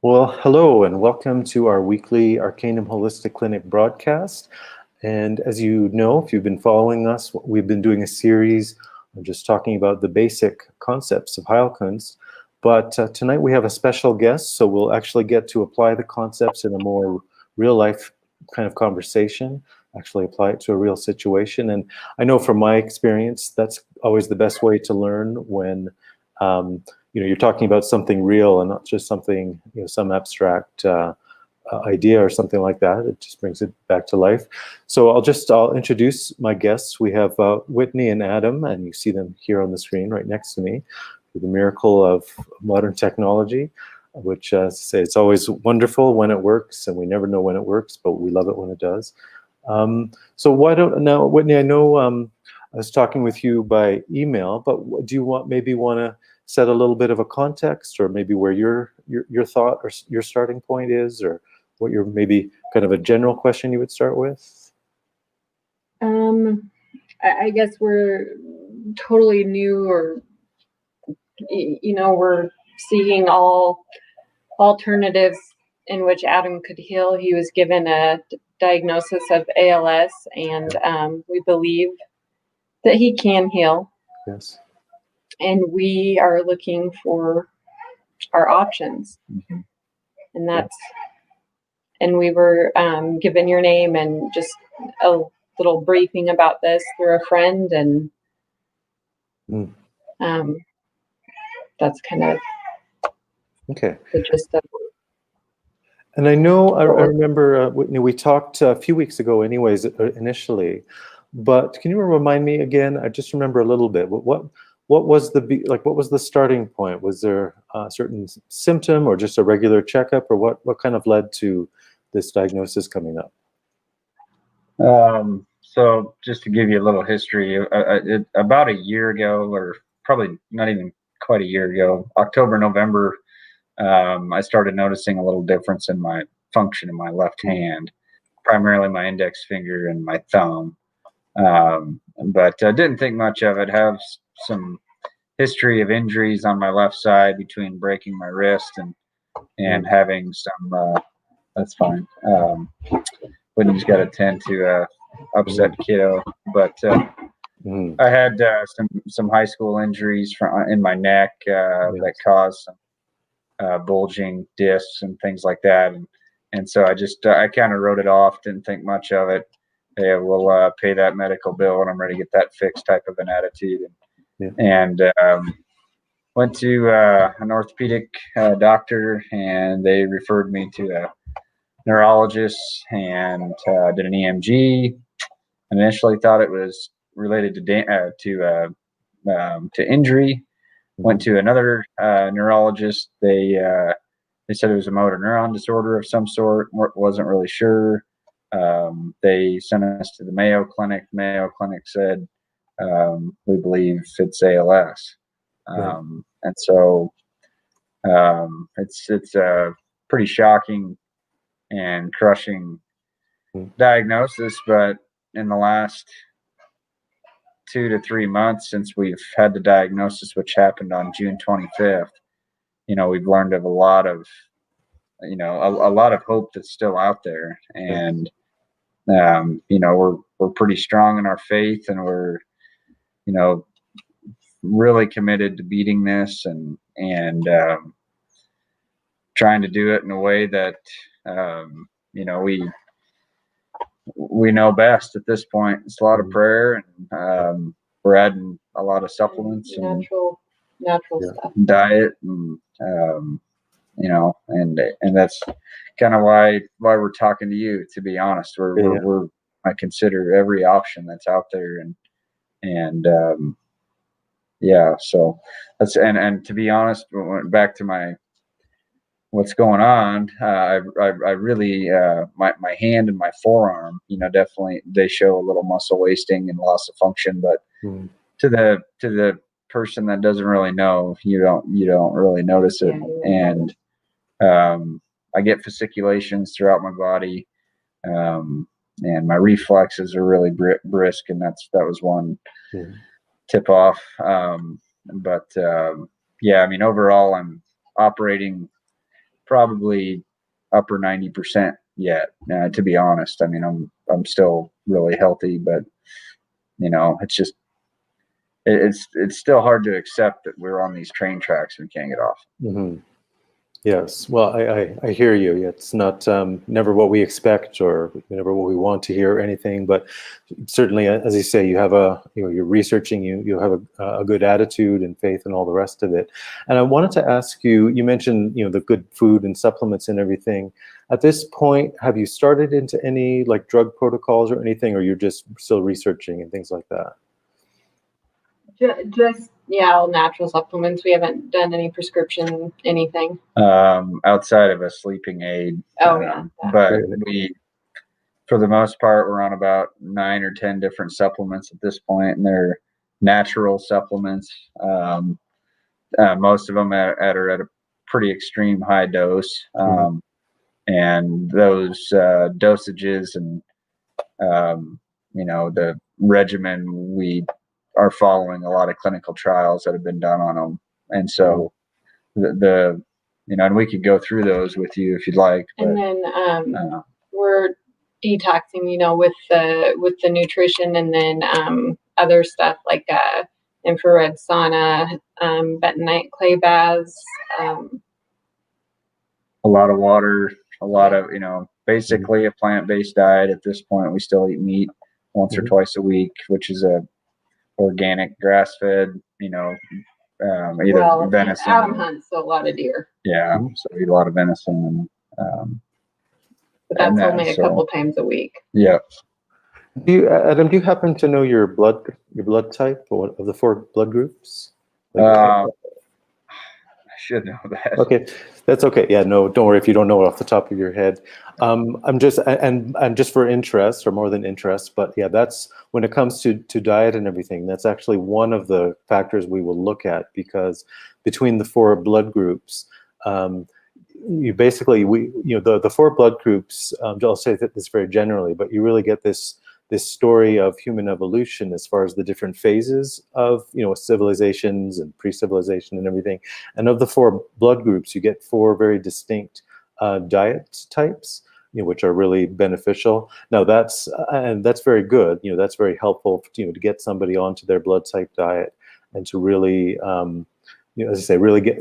Well, hello and welcome to our weekly Arcanum Holistic Clinic broadcast. And as you know, if you've been following us, we've been doing a series of just talking about the basic concepts of Heilkunst. But tonight we have a special guest, so we'll actually get to apply the concepts in a more real life kind of conversation, actually apply it to a real situation. And I know from my experience, that's always the best way to learn when you're talking about something real and not just something, some abstract idea or something like that. It just brings it back to life. So I'll introduce my guests. We have Whitney and Adam, and you see them here on the screen right next to me. The miracle of modern technology, which say it's always wonderful when it works, and we never know when it works, but we love it when it does. So why don't now, Whitney? I know I was talking with you by email, but do you want to set a little bit of a context, or maybe where your thought or your starting point is, or what your maybe kind of a general question you would start with? I guess we're totally new, or we're seeking all alternatives in which Adam could heal. He was given a diagnosis of ALS, and we believe that he can heal. Yes. And we are looking for our options. Mm-hmm. And we were given your name and just a little briefing about this through a friend, and that's kind of okay. the gist of it. And I know, I remember, Whitney, we talked a few weeks ago anyways, initially, but can you remind me again? I just remember a little bit. What was what was the starting point? Was there a certain symptom or just a regular checkup, or what kind of led to this diagnosis coming up? So just to give you a little history, about a year ago, or probably not even quite a year ago, October, November, I started noticing a little difference in my function in my left hand, primarily my index finger and my thumb. But I didn't think much of it. Have some history of injuries on my left side between breaking my wrist and having some. That's fine. Whitney's got to tend to upset kiddo, but I had some high school injuries in my neck that caused some bulging discs and things like that, and so I kind of wrote it off, didn't think much of it. Hey, we'll pay that medical bill and I'm ready to get that fixed type of an attitude, and went to an orthopedic doctor, and they referred me to a neurologist and did an EMG. Initially thought it was related to injury. Went to another neurologist. They said it was a motor neuron disorder of some sort. Wasn't really sure. They sent us to the Mayo Clinic. Mayo Clinic said, we believe it's ALS. And so it's a pretty shocking and crushing diagnosis, but in the last 2 to 3 months since we've had the diagnosis, which happened on June 25th, we've learned of a lot of hope that's still out there, and we're pretty strong in our faith, and we're really committed to beating this and trying to do it in a way that we know best at this point. It's a lot of prayer, and we're adding a lot of supplements and natural stuff, diet, and and that's kind of why we're talking to you. To be honest, I consider every option that's out there, so that's and to be honest, back to what's going on. I really my hand and my forearm, definitely they show a little muscle wasting and loss of function. But to the person that doesn't really know, you don't really notice it. And I get fasciculations throughout my body, and my reflexes are really brisk, and that was one tip off. But overall, I'm operating probably upper 90% yet. To be honest, I mean, I'm still really healthy, but it's just it's still hard to accept that we're on these train tracks and we can't get off. Mm-hmm. Yes. Well, I hear you. It's not never what we expect or never what we want to hear or anything, but certainly, as you say, you have you're researching, you have a good attitude and faith and all the rest of it. And I wanted to ask you, you mentioned, the good food and supplements and everything. At this point, have you started into any like drug protocols or anything, or you're just still researching and things like that? Just all natural supplements. We haven't done any prescription anything. Outside of a sleeping aid. But we, for the most part, we're on about 9 or 10 different supplements at this point, and they're natural supplements. Most of them are at a pretty extreme high dose, and those dosages and the regimen, we are following a lot of clinical trials that have been done on them, and so and we could go through those with you if you'd like. But, and then we're detoxing, with the nutrition, and then other stuff like infrared sauna, bentonite clay baths, a lot of water, a lot of basically a plant-based diet at this point. We still eat meat once or twice a week, which is a organic, grass-fed, either venison. Adam hunts a lot of deer. Yeah, so we eat a lot of venison, but that's only a couple times a week. Yeah. Adam, do you happen to know your blood type, or of the 4 blood groups? I should know that. Okay, that's okay. Yeah, no, don't worry if you don't know it off the top of your head. I'm just for interest, or more than interest, but yeah, that's when it comes to diet and everything. That's actually one of the factors we will look at, because between the 4 blood groups, you basically the 4 blood groups. I'll say this very generally, but you really get this story of human evolution as far as the different phases of civilizations and pre-civilization and everything. And of the 4 blood groups, you get 4 very distinct diet types, which are really beneficial. Now that's very good. That's very helpful to get somebody onto their blood type diet, and to really as I say, really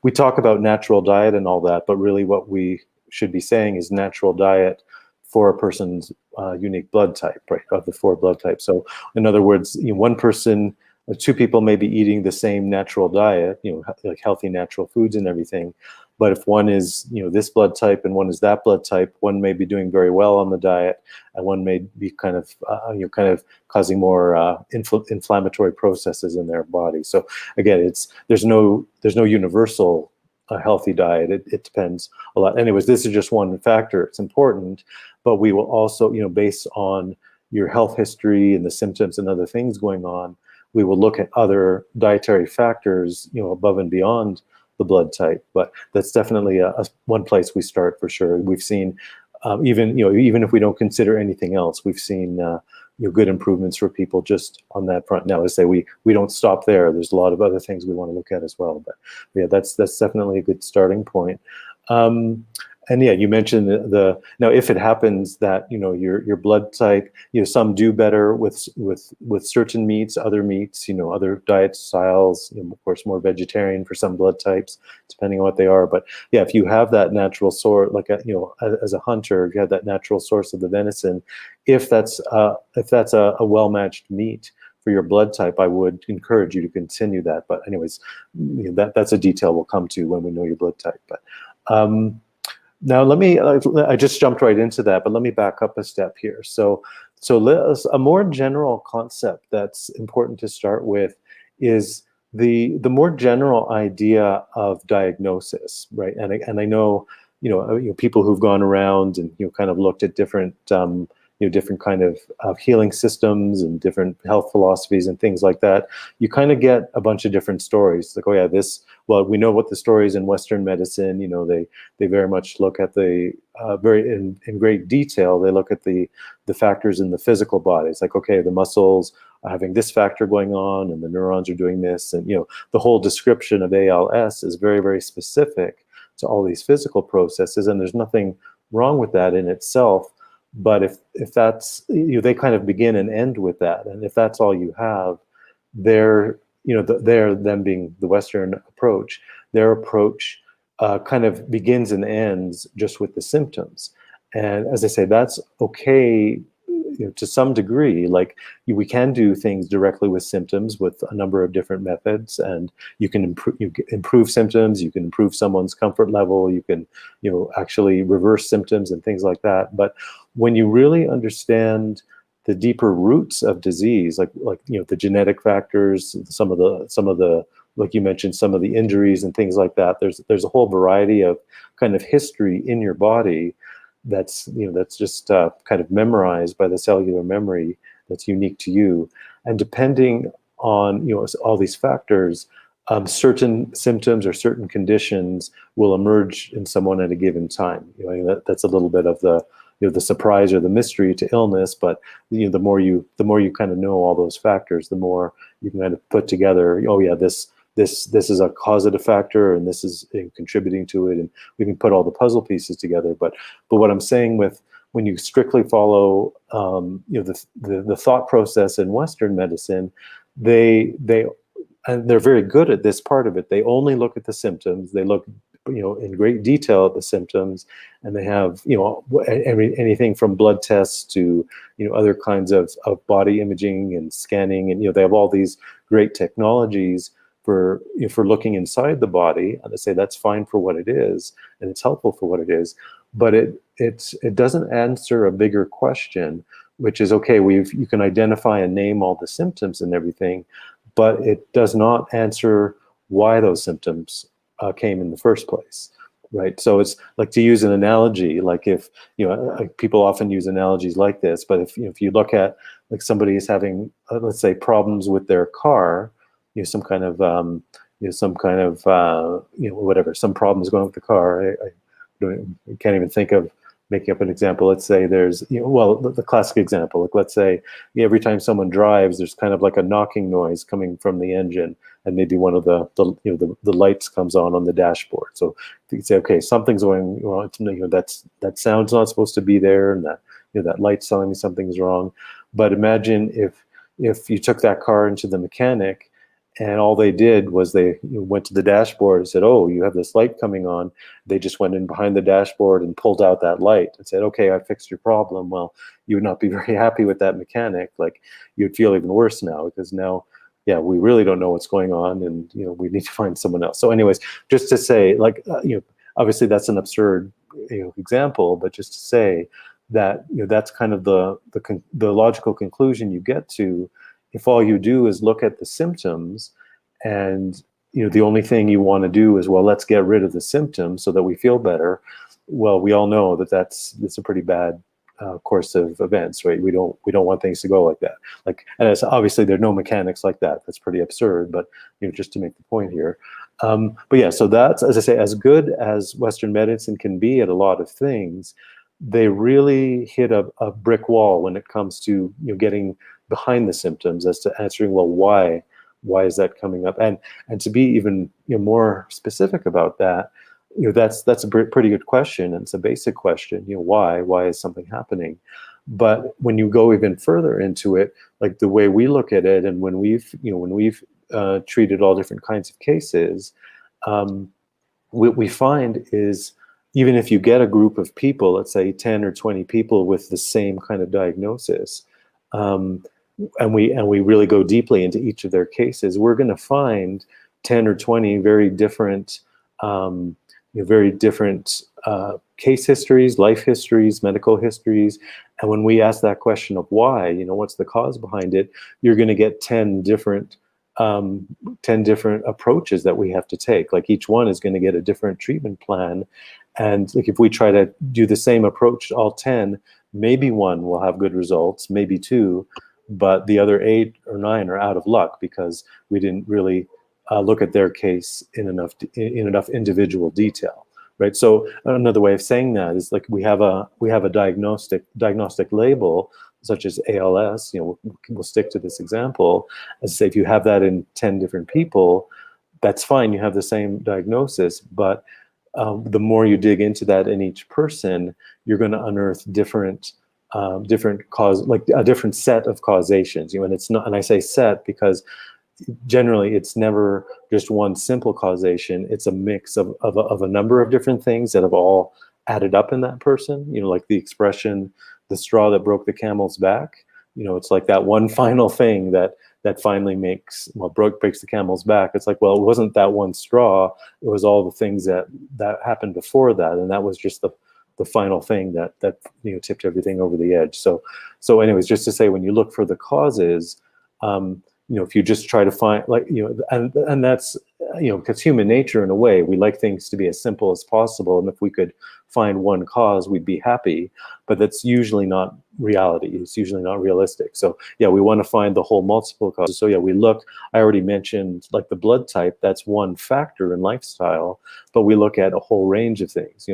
we talk about natural diet and all that, but really what we should be saying is natural diet for a person's unique blood type, right, of the 4 blood types. So in other words, one person, 2 people may be eating the same natural diet, like healthy natural foods and everything. But if one is, this blood type and one is that blood type, one may be doing very well on the diet, and one may be kind of causing more inflammatory processes in their body. So again, there's no universal healthy diet. It depends a lot. Anyways, this is just one factor. It's important, but we will also, based on your health history and the symptoms and other things going on, we will look at other dietary factors, above and beyond the blood type. But that's definitely one place we start for sure. We've seen even if we don't consider anything else, we've seen good improvements for people just on that front. Now, as I say, we don't stop there. There's a lot of other things we want to look at as well. But yeah, that's definitely a good starting point. And yeah, you mentioned now if it happens that your blood type, some do better with certain meats, other meats, other diet styles, of course more vegetarian for some blood types, depending on what they are. But yeah, if you have that natural source, like as a hunter, if you have that natural source of the venison, if that's a well-matched meat for your blood type, I would encourage you to continue that. But anyways, that's a detail we'll come to when we know your blood type. But now I just jumped right into that, but let me back up a step here. So a more general concept that's important to start with is the more general idea of diagnosis, right? And I know people who've gone around and kind of looked at different different kind of healing systems and different health philosophies and things like that. You kind of get a bunch of different stories. Like, oh yeah, we know what the stories in Western medicine, they very much look at the very in great detail. They look at the factors in the physical body. It's like, okay, the muscles are having this factor going on and the neurons are doing this. And, the whole description of ALS is very, very specific. to all these physical processes, and there's nothing wrong with that in itself. But if that's, they kind of begin and end with that, and if that's all you have, they're, they're them being the Western approach, their approach kind of begins and ends just with the symptoms. And as I say, that's okay, to some degree. Like, we can do things directly with symptoms with a number of different methods, and you can improve symptoms, you can improve someone's comfort level, you can actually reverse symptoms and things like that. But when you really understand the deeper roots of disease, like the genetic factors, some of the like you mentioned, some of the injuries and things like that, there's a whole variety of kind of history in your body that's just kind of memorized by the cellular memory that's unique to you. And depending on all these factors, certain symptoms or certain conditions will emerge in someone at a given time. That's a little bit of the surprise or the mystery to illness. But the more you kind of know all those factors, the more you can kind of put together, oh yeah, this is a causative factor, and this is contributing to it, and we can put all the puzzle pieces together. But what I'm saying with, when you strictly follow the thought process in Western medicine, and they're very good at this part of it. They only look at the symptoms. They look in great detail at the symptoms, and they have anything from blood tests to other kinds of body imaging and scanning, and they have all these great technologies for looking inside the body, and they say that's fine for what it is, and it's helpful for what it is, but it doesn't answer a bigger question, which is, okay, you can identify and name all the symptoms and everything, but it does not answer why those symptoms came in the first place, right? So it's like, to use an analogy, like if people often use analogies like this, but if you look at, like, somebody is having let's say problems with their car, some kind of whatever, some problems going with the car. I can't even think of making up an example. Let's say there's, the classic example, like, let's say every time someone drives, there's kind of like a knocking noise coming from the engine, and maybe one of the lights comes on the dashboard. So you can say, okay, something's going wrong. That sound's not supposed to be there, and that light's telling me something's wrong. But imagine if you took that car into the mechanic, and all they did was they went to the dashboard and said, oh, you have this light coming on. They just went in behind the dashboard and pulled out that light and said, okay, I fixed your problem. Well, you would not be very happy with that mechanic. Like, you'd feel even worse now, because now, yeah, we really don't know what's going on, and we need to find someone else. So anyways, just to say, like, obviously that's an absurd example, but just to say that that's kind of the logical conclusion you get to if all you do is look at the symptoms, and the only thing you want to do is, well, let's get rid of the symptoms so that we feel better. Well, we all know that that's a pretty bad course of events, right? We don't want things to go like that. Like, and it's, obviously there are no mechanics like that. That's pretty absurd. But just to make the point here. But yeah, so that's, as I say, as good as Western medicine can be at a lot of things, they really hit a brick wall when it comes to getting behind the symptoms, as to answering, well, why is that coming up, and to be even more specific about that. That's a pretty good question, and it's a basic question. Why is something happening? But when you go even further into it, like the way we look at it, and when we've treated all different kinds of cases, what we find is, even if you get a group of people, let's say 10 or 20 people with the same kind of diagnosis, and we really go deeply into each of their cases, we're going to find 10 or 20 very different case histories, life histories, medical histories. And when we ask that question of why, what's the cause behind it, you're going to get 10 different approaches that we have to take. Like, each one is going to get a different treatment plan. And like, if we try to do the same approach to all 10, maybe one will have good results, maybe two, but the other 8 or 9 are out of luck because we didn't really look at their case in enough individual detail, right? So another way of saying that is, like, we have a diagnostic label, such as ALS. We'll stick to this example. As I say, if you have that in 10 different people, that's fine. You have the same diagnosis, but the more you dig into that in each person, you're going to unearth different cause, like a different set of causations. And it's not, and I say set because generally it's never just one simple causation. It's a mix of a number of different things that have all added up in that person. Like the expression, the straw that broke the camel's back. It's like that one final thing that finally breaks the camel's back. It's like, well, it wasn't that one straw. It was all the things that happened before that, and that was just the final thing that tipped everything over the edge. So anyways, just to say, when you look for the causes, if you just try to find, and that's, because human nature, in a way, we like things to be as simple as possible. And if we could find one cause, we'd be happy, but that's usually not reality. It's usually not realistic. So yeah, we want to find the whole multiple causes. So yeah, we look, I already mentioned, like the blood type, that's one factor in lifestyle, but we look at a whole range of things.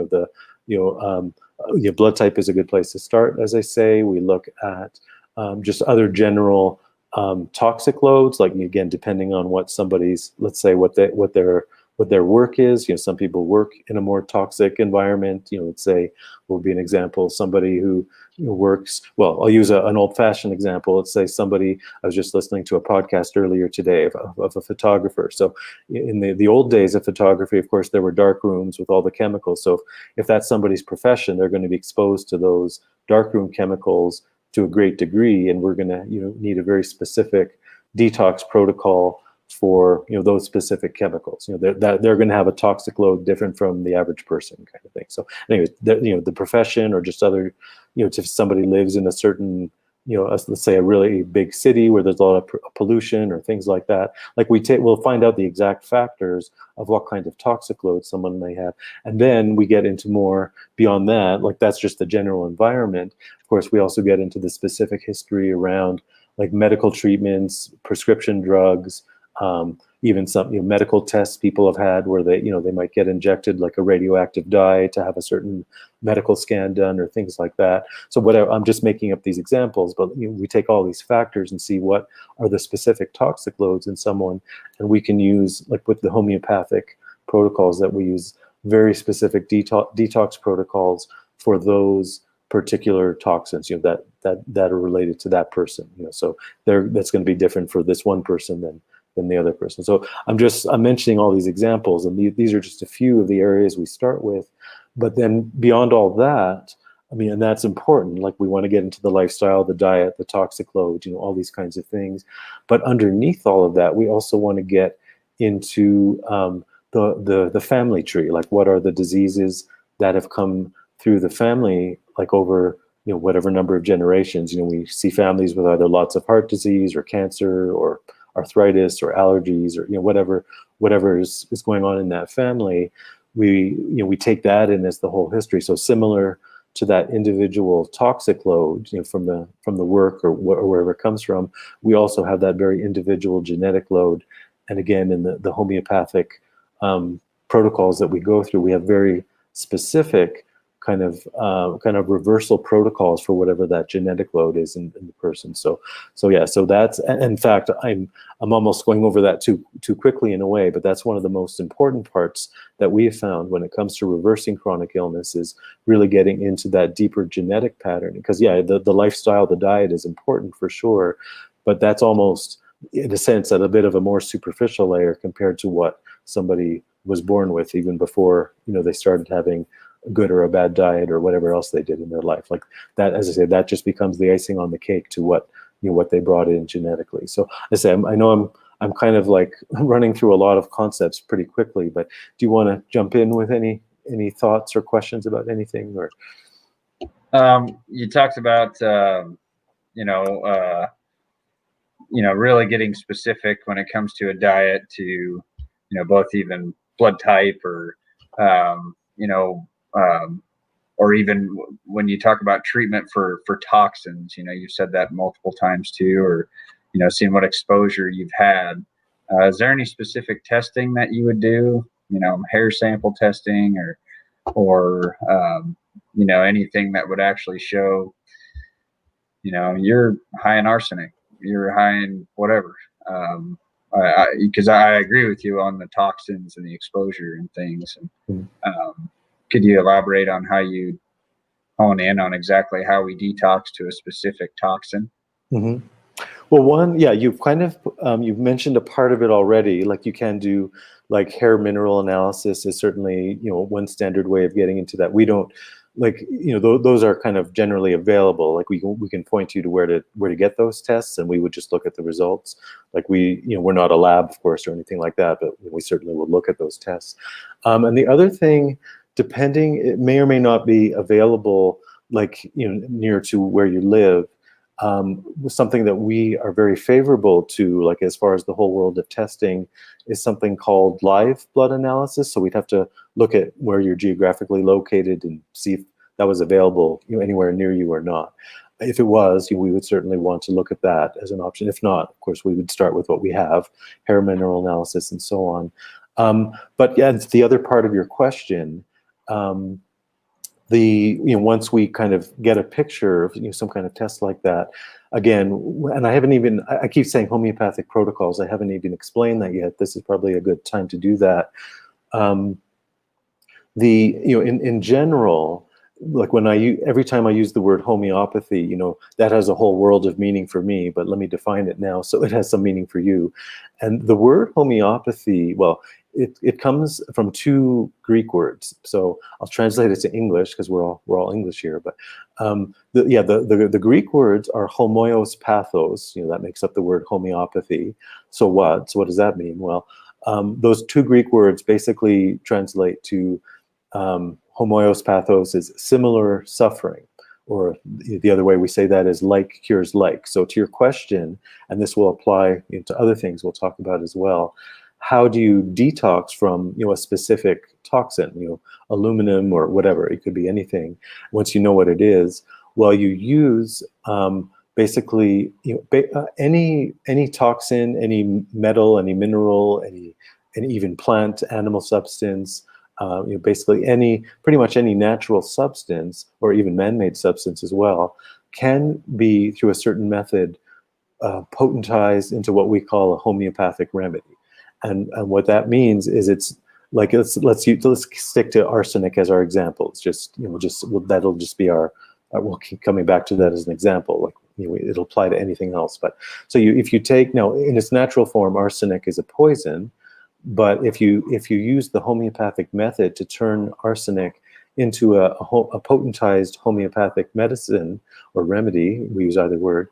Blood type is a good place to start. As I say, we look at just other general toxic loads, like, again, depending on what somebody's, let's say, what their work is. Some people work in a more toxic environment. Let's say, will be an example, somebody who works, well, I'll use an old-fashioned example. Let's say somebody, I was just listening to a podcast earlier today of a photographer. So in the old days of photography, of course, there were dark rooms with all the chemicals. So if that's somebody's profession, they're going to be exposed to those darkroom chemicals to a great degree, and we're going to need a very specific detox protocol for those specific chemicals. They're going to have a toxic load different from the average person, kind of thing. So anyways, the profession, or just other, if somebody lives in a certain, let's say a really big city where there's a lot of pollution or things like that, like we'll find out the exact factors of what kind of toxic load someone may have, and then we get into more beyond that. Like, that's just the general environment. Of course, we also get into the specific history around, like, medical treatments, prescription drugs, even some medical tests people have had where they might get injected like a radioactive dye to have a certain medical scan done, or things like that. So whatever, I'm just making up these examples, but we take all these factors and see what are the specific toxic loads in someone, and we can use, like with the homeopathic protocols that we use, very specific detox protocols for those particular toxins that are related to that person. So that's going to be different for this one person than the other person. So I'm mentioning all these examples, and these are just a few of the areas we start with. But then beyond all that, and that's important. Like, we want to get into the lifestyle, the diet, the toxic load, all these kinds of things. But underneath all of that, we also want to get into the family tree. Like, what are the diseases that have come through the family, like over whatever number of generations. We see families with either lots of heart disease or cancer or arthritis or allergies, or whatever is going on in that family. We take that in as the whole history. So similar to that individual toxic load, from the work or wherever it comes from, we also have that very individual genetic load. And again, in the homeopathic protocols that we go through, we have very specific kind of reversal protocols for whatever that genetic load is in the person. So that's, in fact, I'm almost going over that too quickly in a way, but that's one of the most important parts that we have found when it comes to reversing chronic illness, is really getting into that deeper genetic pattern. Because the lifestyle, the diet is important for sure, but that's almost, in a sense, at a bit of a more superficial layer compared to what somebody was born with, even before they started having a good or a bad diet or whatever else they did in their life. Like that, as I said, that just becomes the icing on the cake to what they brought in genetically. So I say, I know I'm kind of like running through a lot of concepts pretty quickly, but do you want to jump in with any thoughts or questions about anything? Or you talked about really getting specific when it comes to a diet, to both even blood type, or or even when you talk about treatment for toxins, you've said that multiple times too, or seeing what exposure you've had. Is there any specific testing that you would do? Hair sample testing, or anything that would actually show, you're high in arsenic, you're high in whatever. because I agree with you on the toxins and the exposure and things. And could you elaborate on how you hone in on exactly how we detox to a specific toxin? Mm-hmm. Well, one, yeah, you've kind of you've mentioned a part of it already. Like you can do like hair mineral analysis is certainly, you know, one standard way of getting into that. We don't like, you know, those are kind of generally available. Like we can point you to where to get those tests, and we would just look at the results. Like we, you know, we're not a lab, of course, or anything like that, but we certainly will look at those tests. And the other thing, depending, it may or may not be available, like, you know, near to where you live. Something that we are very favorable to, like as far as the whole world of testing, is something called live blood analysis. So we'd have to look at where you're geographically located and see if that was available, you know, anywhere near you or not. If it was, we would certainly want to look at that as an option. If not, of course, we would start with what we have, hair mineral analysis and so on. But yeah, it's the other part of your question. Once we kind of get a picture of, you know, some kind of test like that, again, and I keep saying homeopathic protocols, I haven't even explained that yet. This is probably a good time to do that. In general, like every time I use the word homeopathy, you know, that has a whole world of meaning for me, but let me define it now so it has some meaning for you. And the word homeopathy, well, it comes from two Greek words. So I'll translate it to English because we're all English here. But the Greek words are homoios pathos. You know, that makes up the word homeopathy. So what? So what does that mean? Well, those two Greek words basically translate to homoios pathos is similar suffering, or the other way we say that is like cures like. So to your question, and this will apply, you know, to other things we'll talk about as well. How do you detox from, you know, a specific toxin, you know, aluminum or whatever? It could be anything. Once you know what it is, well, you use basically, you know, any toxin, any metal, any mineral, any even plant, animal substance. You know, basically pretty much any natural substance, or even man-made substance as well, can be through a certain method potentized into what we call a homeopathic remedy. And what that means is it's like let's stick to arsenic as our example. It's just, you know, that'll just be our we'll keep coming back to that as an example. Like, you know, it'll apply to anything else. But so if you take, now in its natural form, arsenic is a poison, but if you use the homeopathic method to turn arsenic into a potentized homeopathic medicine or remedy, we use either word.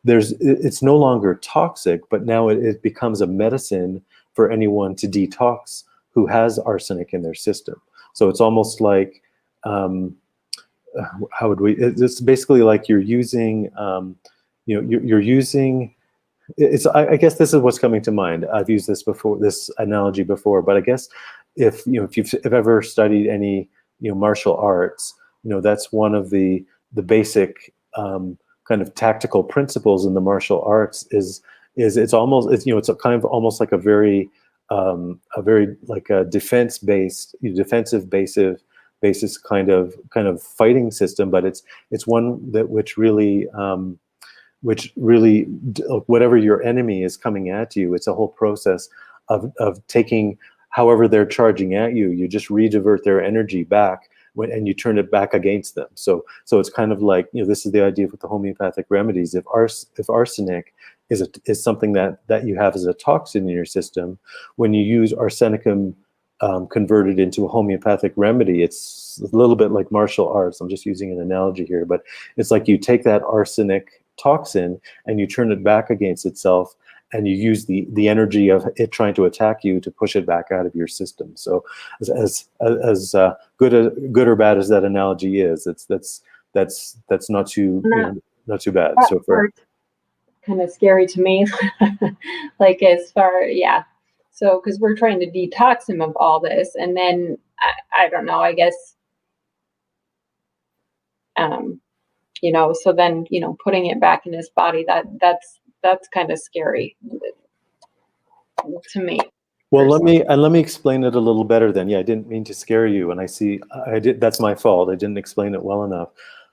It's no longer toxic, but now it becomes a medicine for anyone to detox who has arsenic in their system. So it's almost like, it's basically like you're using, you're using, I guess this is what's coming to mind. I've used this analogy before, but I guess if you've ever studied any, you know, martial arts, you know, that's one of the basic kind of tactical principles in the martial arts is it's a kind of almost like a very like a defensive basis kind of fighting system, but it's one that which really whatever your enemy is coming at you, it's a whole process of taking however they're charging at you, you just redivert their energy back and you turn it back against them. So it's kind of like, you know, this is the idea with the homeopathic remedies. If arsenic is something that you have as a toxin in your system, when you use arsenicum converted into a homeopathic remedy, it's a little bit like martial arts. I'm just using an analogy here, but it's like you take that arsenic toxin and you turn it back against itself, and you use the energy of it trying to attack you to push it back out of your system. So as good or bad as that analogy is, that's not too not too bad. So far, kind of scary to me. Like yeah. So because we're trying to detox him of all this, and then I don't know. I guess you know. So then, you know, putting it back in his body, that's kind of scary to me. Well, let me explain it a little better then. Yeah, I didn't mean to scare you, and I did. That's my fault. I didn't explain it well enough.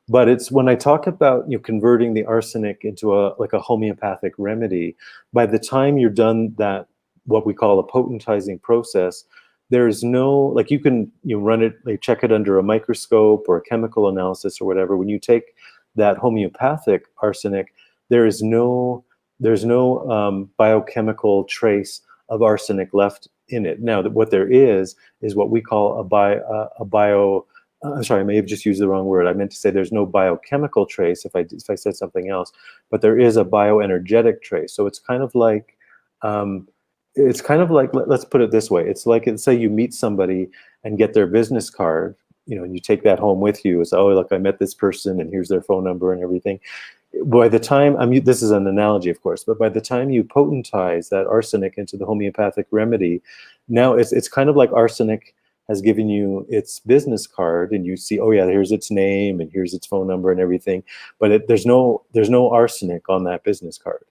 But it's when I talk about converting the arsenic into a homeopathic remedy, by the time you're done that, what we call a potentizing process, there's no, like, you can run it, like, check it under a microscope or a chemical analysis or whatever. When you take that homeopathic arsenic, there's no biochemical trace of arsenic left in it. Now, what there is what we call a bio. I'm sorry, I may have just used the wrong word. I meant to say there's no biochemical trace if I said something else, but there is a bioenergetic trace. So it's kind of like, let's put it this way. It's like, say you meet somebody and get their business card, and you take that home with you. It's, oh, look, I met this person and here's their phone number and everything. By the time, this is an analogy, of course, but by the time you potentize that arsenic into the homeopathic remedy, now it's kind of like arsenic has given you its business card, and you see, oh yeah, here's its name and here's its phone number and everything, but there's no arsenic on that business card,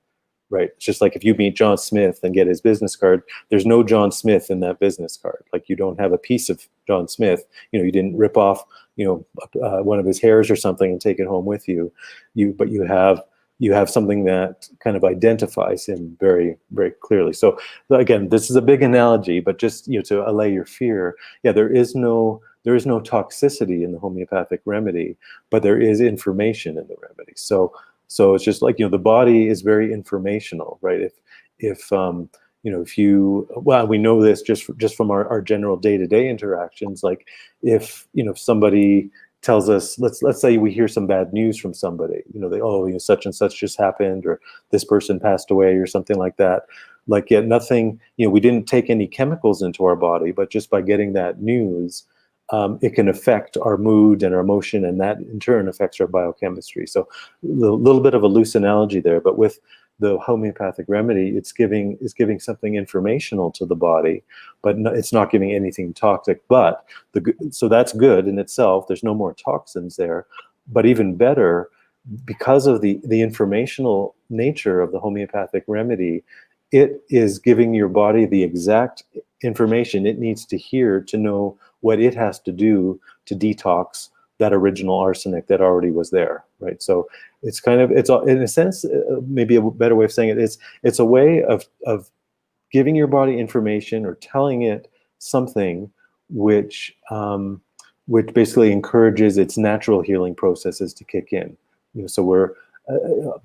right? It's just like if you meet John Smith and get his business card, there's no John Smith in that business card. Like, you don't have a piece of John Smith, you didn't rip off, one of his hairs or something and take it home with you. But you have something that kind of identifies him very, very clearly. So again, this is a big analogy, but just to allay your fear, yeah, there is no toxicity in the homeopathic remedy, but there is information in the remedy. So it's just like, the body is very informational, right? If you, well, we know this just from our general day-to-day interactions. Like, if somebody tells us, let's say we hear some bad news from somebody, such and such just happened, or this person passed away, or something like that. Like, yet nothing, we didn't take any chemicals into our body, but just by getting that news, it can affect our mood and our emotion, and that in turn affects our biochemistry. So a little bit of a loose analogy there, but with the homeopathic remedy, it's giving something informational to the body, but it's not giving anything toxic. But so that's good in itself. There's no more toxins there. But even better, because of the informational nature of the homeopathic remedy, it is giving your body the exact information it needs to hear to know what it has to do to detox that original arsenic that already was there, right? So it's kind of, it's in a sense, maybe a better way of saying it is, it's a way of giving your body information or telling it something which basically encourages its natural healing processes to kick in. So we're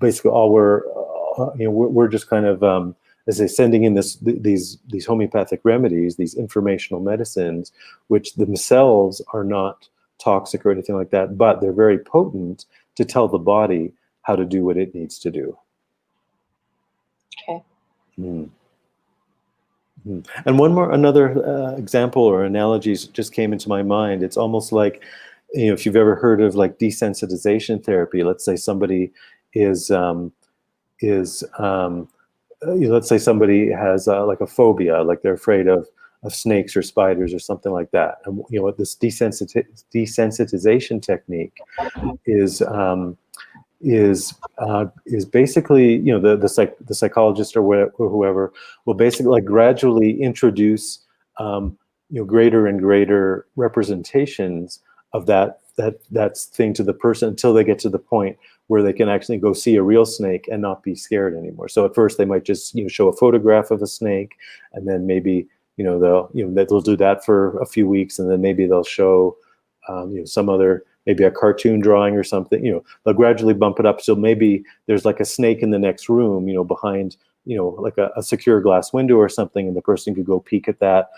basically we're just kind of as they sending in these homeopathic remedies, these informational medicines, which themselves are not toxic or anything like that, but they're very potent to tell the body how to do what it needs to do. Okay. Mm. Mm. And another example or analogy just came into my mind. It's almost like, if you've ever heard of like desensitization therapy. Let's say somebody let's say somebody has like a phobia, like they're afraid of snakes or spiders or something like that. And what this desensitization technique is basically, the psychologist or whoever will basically like gradually introduce greater and greater representations of that thing to the person until they get to the point where they can actually go see a real snake and not be scared anymore. So at first they might just show a photograph of a snake, and then maybe they'll do that for a few weeks, and then maybe they'll show some other, maybe a cartoon drawing or something. They'll gradually bump it up, so maybe there's like a snake in the next room, behind like a secure glass window or something, and the person could go peek at that,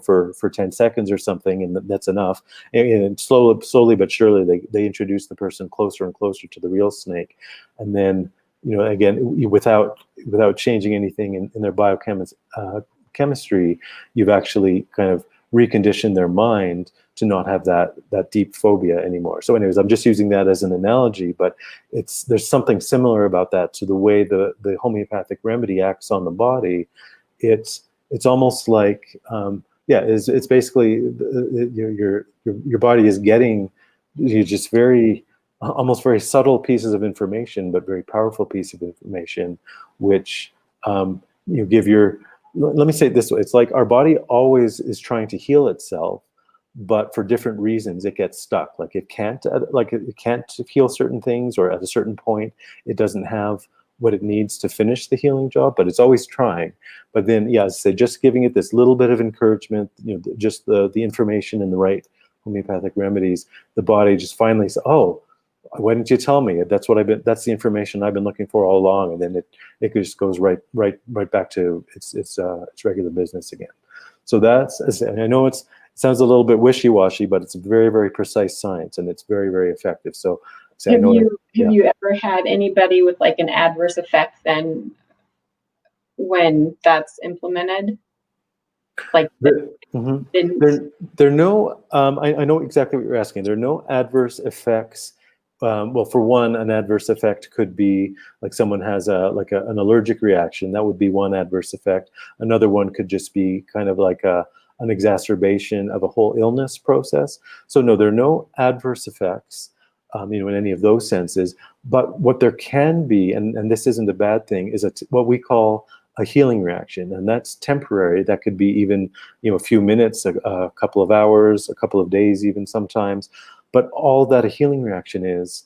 for 10 seconds or something, and that's enough. And slowly but surely, they introduce the person closer and closer to the real snake, and then again, without changing anything in their chemistry, you've actually kind of reconditioned their mind to not have that deep phobia anymore. So anyways, I'm just using that as an analogy, but there's something similar about that to the way the homeopathic remedy acts on the body. It's almost like it's basically your body is getting just almost very subtle pieces of information, but very powerful piece of information, which give your, let me say it this way, it's like our body always is trying to heal itself, but for different reasons it gets stuck. Like it can't heal certain things, or at a certain point it doesn't have what it needs to finish the healing job, but it's always trying. But then, yeah, as I say, just giving it this little bit of encouragement, just the information and the right homeopathic remedies, the body just finally says, oh, why didn't you tell me? That's the information I've been looking for all along. And then it just goes right back to its regular business again. So I know it sounds a little bit wishy-washy, but it's a very, very precise science, and it's very, very effective. So have you ever had anybody with like an adverse effect then when that's implemented? Like there are no, I know exactly what you're asking. There are no adverse effects. Well, for one, an adverse effect could be like someone has an allergic reaction. That would be one adverse effect. Another one could just be kind of like an exacerbation of a whole illness process. So no, there are no adverse effects, in any of those senses. But what there can be, and this isn't a bad thing, is what we call a healing reaction, and that's temporary. That could be even a few minutes, a couple of hours, a couple of days, even sometimes. But all that a healing reaction is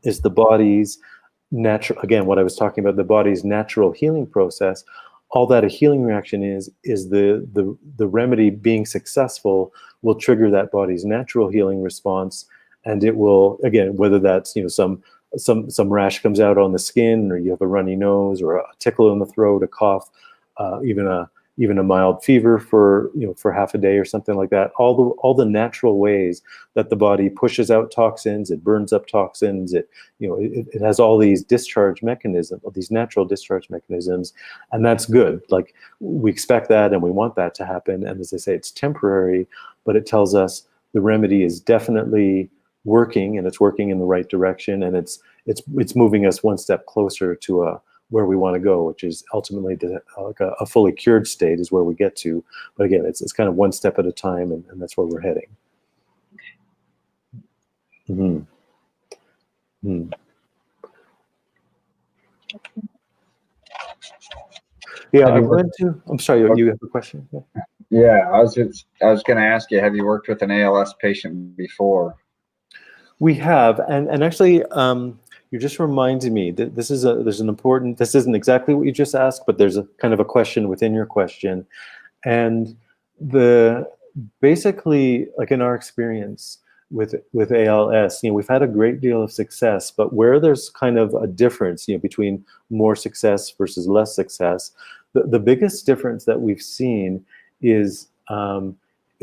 the body's natural, again, what I was talking about, the body's natural healing process. All that a healing reaction is the remedy being successful will trigger that body's natural healing response, and it will, again, whether that's some rash comes out on the skin, or you have a runny nose, or a tickle in the throat, a cough, even a mild fever for half a day or something like that. All the natural ways that the body pushes out toxins, it burns up toxins, it has all these discharge mechanisms, these natural discharge mechanisms, and that's good. Like, we expect that and we want that to happen. And as I say, it's temporary, but it tells us the remedy is definitely working, and it's working in the right direction, and it's moving us one step closer to where we want to go, which is ultimately a fully cured state is where we get to. But again, it's kind of one step at a time, and that's where we're heading. Mm-hmm. Mm-hmm. Yeah, I'm sorry, you have a question? Yeah, I was going to ask you, have you worked with an ALS patient before? We have, and actually, you just reminded me that this isn't exactly what you just asked, but there's a kind of a question within your question. And basically, like in our experience with ALS, we've had a great deal of success, but where there's kind of a difference, between more success versus less success, the biggest difference that we've seen is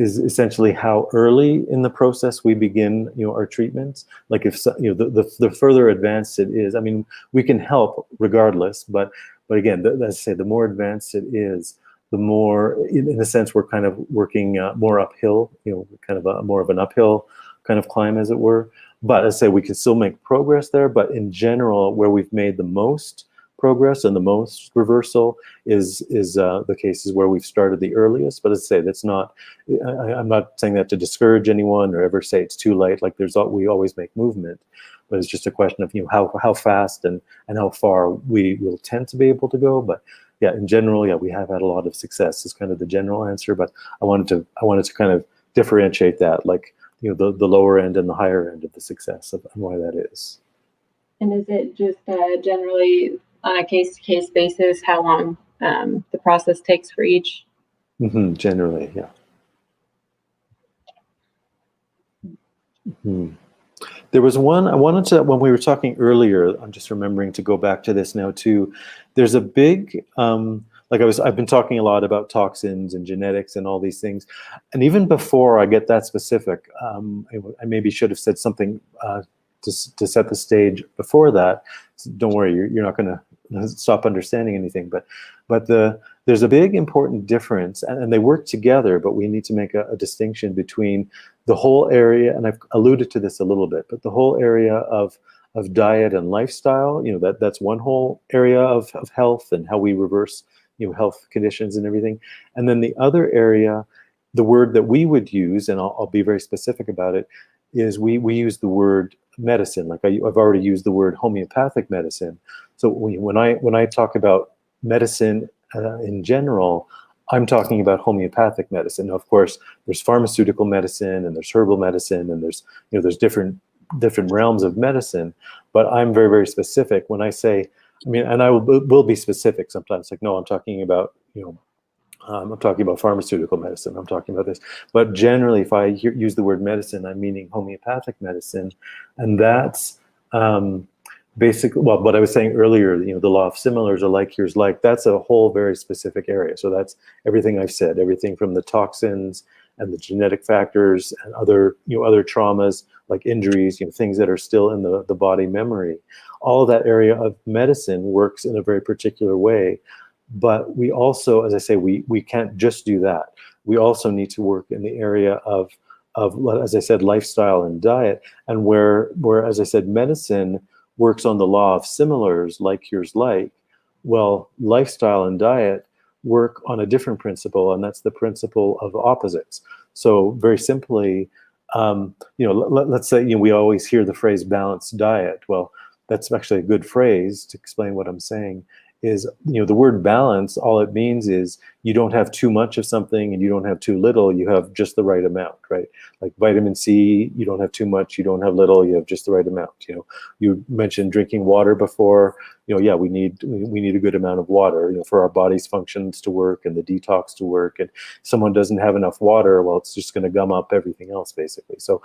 essentially how early in the process we begin, our treatments. Like if the further advanced it is, I mean, we can help regardless, but again, as I say, the more advanced it is, the more, in a sense, we're kind of working more uphill, kind of more of an uphill kind of climb, as it were. But as I say, we can still make progress there. But in general, where we've made the most progress and the most reversal is the cases where we've started the earliest. But as I say, that's not, I'm not saying that to discourage anyone or ever say it's too late. Like we always make movement, but it's just a question of how fast and how far we will tend to be able to go. But yeah, in general, yeah, we have had a lot of success is kind of the general answer. But I wanted to kind of differentiate that, like the lower end and the higher end of the success and why that is. And is it just generally on a case-to-case basis how long the process takes for each? Mm-hmm, generally, yeah. Mm-hmm. There was one I wanted to, when we were talking earlier, I'm just remembering to go back to this now too. There's a big, I've been talking a lot about toxins and genetics and all these things. And even before I get that specific, I maybe should have said something to set the stage before that. So don't worry, you're not going to stop understanding anything. But there's a big important difference, and they work together, but we need to make a distinction between the whole area, and I've alluded to this a little bit, but the whole area of diet and lifestyle, that's one whole area of health and how we reverse health conditions and everything. And then the other area, the word that we would use, and I'll be very specific about it, is we use the word medicine. Like I've already used the word homeopathic medicine. So when I talk about medicine in general, I'm talking about homeopathic medicine. Now, of course, there's pharmaceutical medicine and there's herbal medicine and there's, there's different realms of medicine, but I'm very, very specific when I say, I mean, and I will be specific sometimes, like, no, I'm talking about, I'm talking about pharmaceutical medicine, I'm talking about this. But generally, if I use the word medicine, I'm meaning homeopathic medicine. And that's basically, well, what I was saying earlier, the law of similars or like here's like, that's a whole very specific area. So that's everything I've said, everything from the toxins and the genetic factors and other, other traumas like injuries, things that are still in the body memory. All of that area of medicine works in a very particular way. But we also, as I say, we can't just do that. We also need to work in the area of as I said, lifestyle and diet, and where as I said, medicine works on the law of similars, like here's like. Well, lifestyle and diet work on a different principle, and that's the principle of opposites. So very simply, let's say we always hear the phrase balanced diet. Well, that's actually a good phrase to explain what I'm saying. Is the word balance, all it means is you don't have too much of something and you don't have too little, you have just the right amount, right? Like vitamin C, you don't have too much, you don't have little, you have just the right amount. You mentioned drinking water before. Yeah, we need a good amount of water, for our body's functions to work and the detox to work. And if someone doesn't have enough water, well, it's just going to gum up everything else, basically. So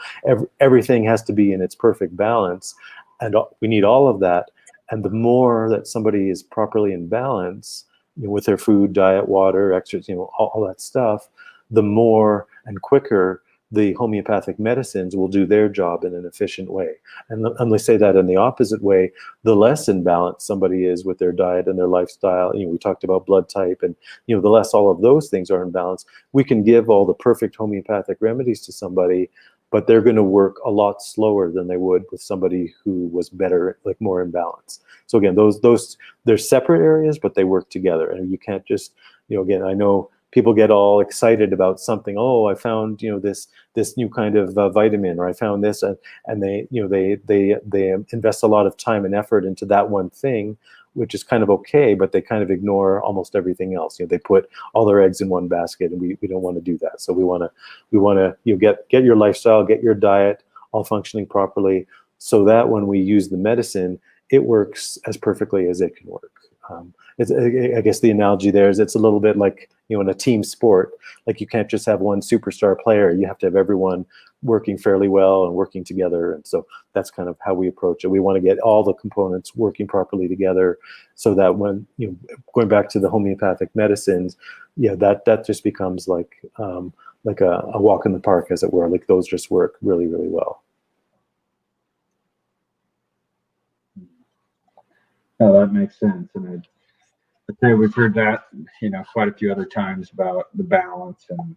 everything has to be in its perfect balance, and we need all of that. And the more that somebody is properly in balance, with their food, diet, water, exercise, all that stuff, the more and quicker the homeopathic medicines will do their job in an efficient way. And let's say that in the opposite way, the less in balance somebody is with their diet and their lifestyle, we talked about blood type, and the less all of those things are in balance, we can give all the perfect homeopathic remedies to somebody, but they're going to work a lot slower than they would with somebody who was better, like more in balance. So again, those they're separate areas, but they work together. And you can't just, again, I know people get all excited about something. Oh, I found, this new kind of vitamin, or I found this, and they invest a lot of time and effort into that one thing, which is kind of okay, but they kind of ignore almost everything else. They put all their eggs in one basket, and we don't want to do that. So we want to get your lifestyle, get your diet all functioning properly, so that when we use the medicine, it works as perfectly as it can work. I guess the analogy there is it's a little bit like, in a team sport, like you can't just have one superstar player. You have to have everyone working fairly well and working together. And so that's kind of how we approach it. We want to get all the components working properly together, so that when, going back to the homeopathic medicines, that just becomes like a walk in the park, as it were. Like those just work really, really well. Oh, that makes sense. And I'd say we've heard that, quite a few other times about the balance. And,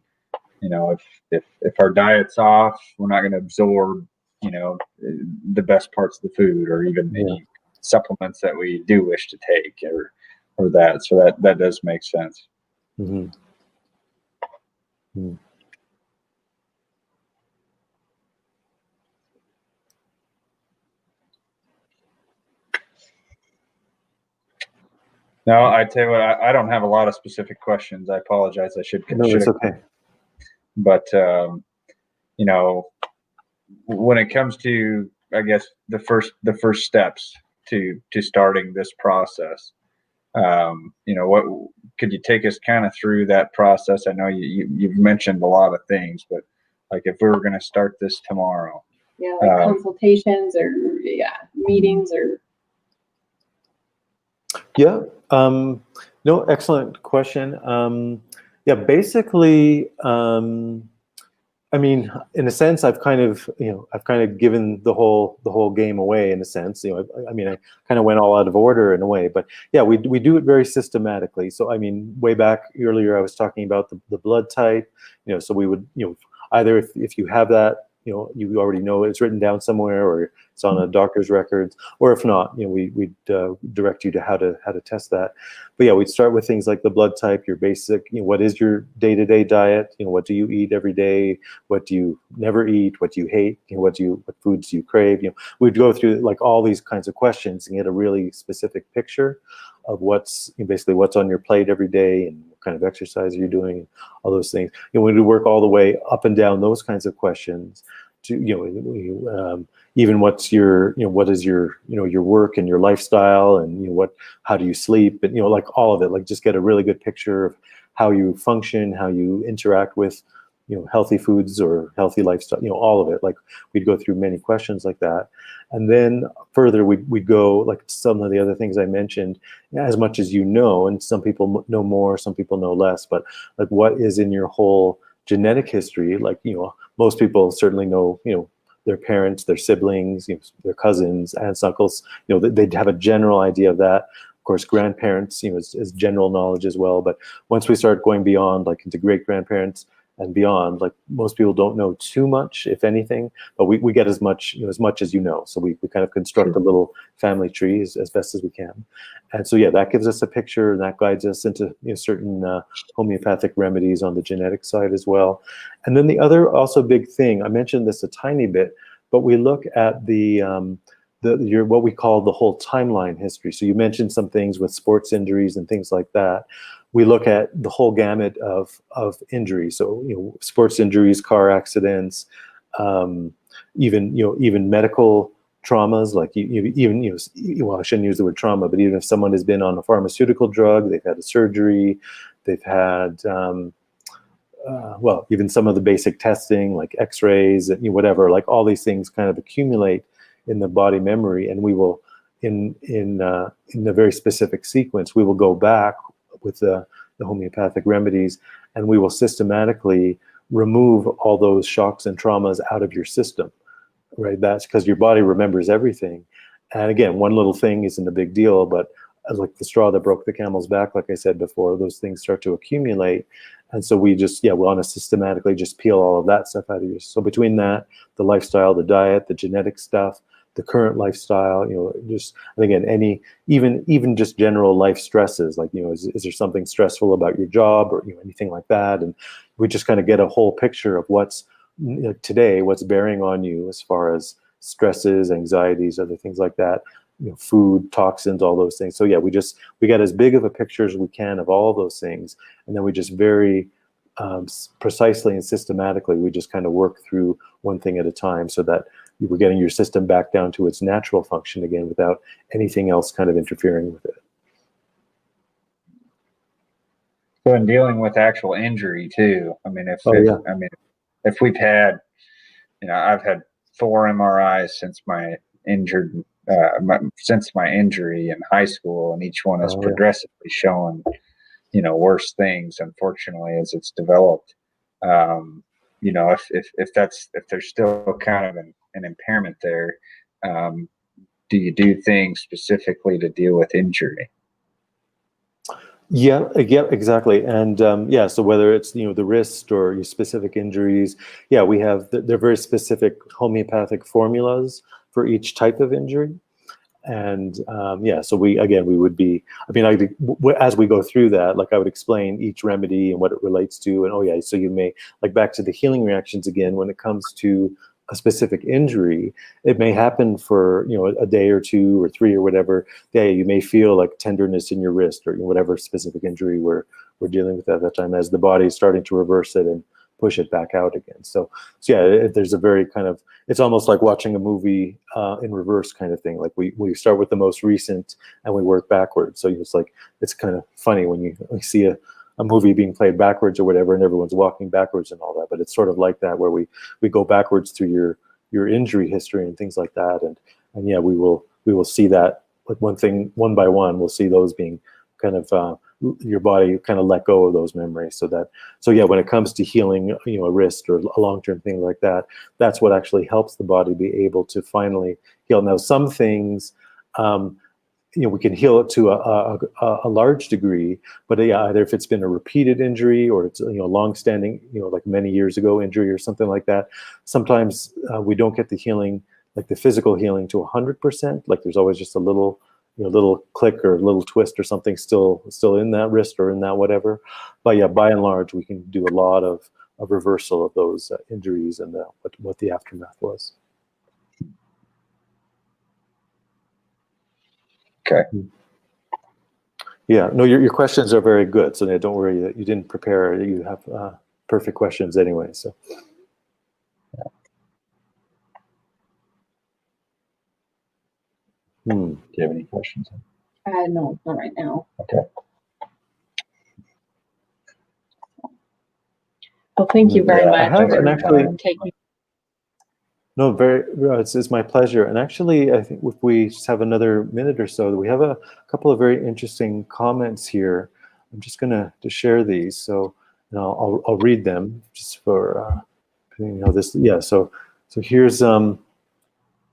if our diet's off, we're not going to absorb, the best parts of the food, or even any supplements that we do wish to take, or that. So that does make sense. Mm-hmm. Mm-hmm. No, I tell you what, I don't have a lot of specific questions. I apologize. No, it's okay. But when it comes to, I guess, the first steps to starting this process, what could you take us kind of through that process? I know you've mentioned a lot of things, but like if we were going to start this tomorrow, like consultations or meetings or. Yeah. No, excellent question. Basically, I mean, in a sense, I've kind of given the whole game away, in a sense. I mean, I kind of went all out of order in a way, but yeah, we do it very systematically. So, I mean, way back earlier, I was talking about the blood type. So we would, either if you have that, you already know it's written down somewhere, or it's on a doctor's records, or if not, we'd direct you to how to test that. But yeah, we'd start with things like the blood type, your basic, what is your day-to-day diet? What do you eat every day? What do you never eat? What do you hate? What foods do you crave? We'd go through like all these kinds of questions and get a really specific picture of basically what's on your plate every day, and what kind of exercise are you doing, all those things. We do work all the way up and down those kinds of questions to, even what's your, what is your, your work and your lifestyle, and how do you sleep, and like all of it, like just get a really good picture of how you function, how you interact with, healthy foods or healthy lifestyle, all of it. Like we'd go through many questions like that. And then further, we'd go like some of the other things I mentioned, as much as and some people know more, some people know less, but like what is in your whole genetic history? Like, most people certainly know, their parents, their siblings, their cousins, aunts, uncles, they'd have a general idea of that. Of course, grandparents, is general knowledge as well. But once we start going beyond, like into great grandparents and beyond, like most people don't know too much, if anything, but we get as much, as much as So we kind of construct a little family tree as best as we can. And so, that gives us a picture, and that guides us into certain homeopathic remedies on the genetic side as well. And then the other also big thing, I mentioned this a tiny bit, but we look at the what we call the whole timeline history. So you mentioned some things with sports injuries and things like that. We look at the whole gamut of injuries. So sports injuries, car accidents, even medical traumas. Like well, I shouldn't use the word trauma, but even if someone has been on a pharmaceutical drug, they've had a surgery, they've had even some of the basic testing, like X-rays, whatever. Like all these things kind of accumulate in the body memory, and we will, in a very specific sequence, we will go back with the homeopathic remedies, and we will systematically remove all those shocks and traumas out of your system, right? That's because your body remembers everything. And again, one little thing isn't a big deal, but like the straw that broke the camel's back, like I said before, those things start to accumulate. And so we just, we want to systematically just peel all of that stuff out of you. So between that, the lifestyle, the diet, the genetic stuff, the current lifestyle, just, and again, even just general life stresses, like, is there something stressful about your job or, anything like that? And we just kind of get a whole picture of what's today, what's bearing on you as far as stresses, anxieties, other things like that, food, toxins, all those things. So we get as big of a picture as we can of all those things. And then we just very precisely and systematically, we just kind of work through one thing at a time, so that we're getting your system back down to its natural function again without anything else kind of interfering with it. So in dealing with actual injury too, if we've had, I've had 4 MRIs since my injury in high school, and each one has progressively shown, worse things, unfortunately, as it's developed. If there's still kind of an impairment there, do you do things specifically to deal with injury? Yeah, exactly. And so whether it's the wrist or your specific injuries, we have they're very specific homeopathic formulas for each type of injury. And so we would be, as we go through that, like I would explain each remedy and what it relates to, and so you may, like, back to the healing reactions again, when it comes to a specific injury, it may happen for a day or 2 or 3 or whatever day. You may feel like tenderness in your wrist or whatever specific injury we're dealing with at that time, as the body is starting to reverse it and push it back out again. So there's a very kind of, it's almost like watching a movie in reverse kind of thing. Like we start with the most recent and we work backwards. So it's kind of funny when you see a movie being played backwards or whatever, and everyone's walking backwards and all that. But it's sort of like that, where we go backwards through your injury history and things like that. And we will see that, like, one by one, we'll see those being kind of your body kind of let go of those memories. So when it comes to healing, a wrist or a long-term thing like that, that's what actually helps the body be able to finally heal. Now, some things, we can heal it to a large degree, but either if it's been a repeated injury or it's long-standing, like many years ago injury or something like that, sometimes we don't get the healing, like the physical healing, to 100%. Like there's always just a little click or a little twist or something still in that wrist or in that whatever. But by and large, we can do a lot of reversal of those injuries and what the aftermath was. Okay. Yeah, no, your questions are very good, so don't worry that you didn't prepare. You have perfect questions anyway. So, Do you have any questions? No, not right now. Okay. Well, thank you very I much have, for and actually, taking. no, it's my pleasure. And actually, I think if we just have another minute or so, we have a couple of very interesting comments here. I'm just going to share these, so I'll read them just for this. Yeah, so here's here's